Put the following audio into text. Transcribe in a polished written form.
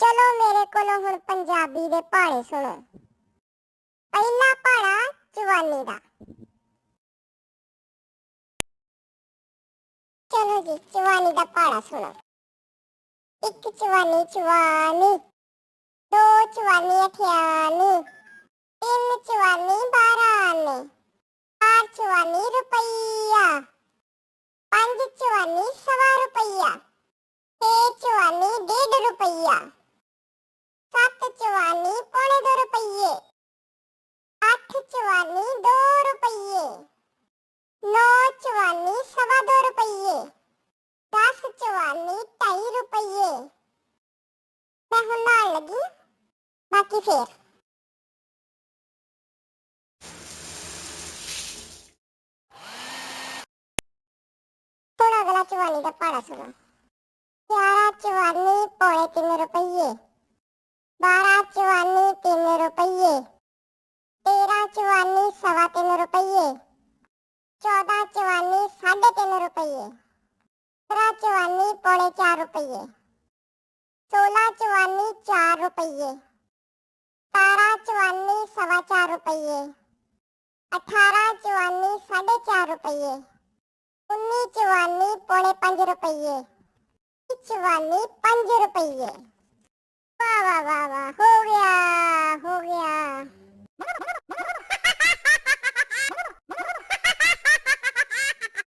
चलो मेरे कोलों हुण पंजाबी दे पहाड़े सुनो। पहला पहाड़ा चवानी दा। चलो जी चवानी दा पहाड़ा सुनो। एक चवानी चवानी, दो चवानी अठियानी, तीन चवानी बारानी, चार चवानी रुपया, पांच चवानी सवा रुपया, छे चवानी 1.5 रुपया, 7 चवानी पौने 2 रुपये, 8 चवानी 2 रुपये, 9 चवानी सवा 2 रुपये, 10 चवानी 2.5 रुपये। मैं हुण नाल लगी, बाकी फिर थोड़ा अगला चवानी का पहाड़ा सुनो। 11 चवानी पौने 3 रुपये, 12 चवानी 3 रुपये, 13 चवानी सवा 3 रुपये, 14 चवानी 3.5 रुपये, 15 चवानी पौने 4 रुपये, 16 चवानी 4 रुपये, 17 चवानी सवा 4 रुपये, 18 चवानी 4.5 रुपये, 19 चवानी पौने 5 रुपये, 20 चवानी 5 रुपये। वाह वाह वाह वाह, हो गया हो गया।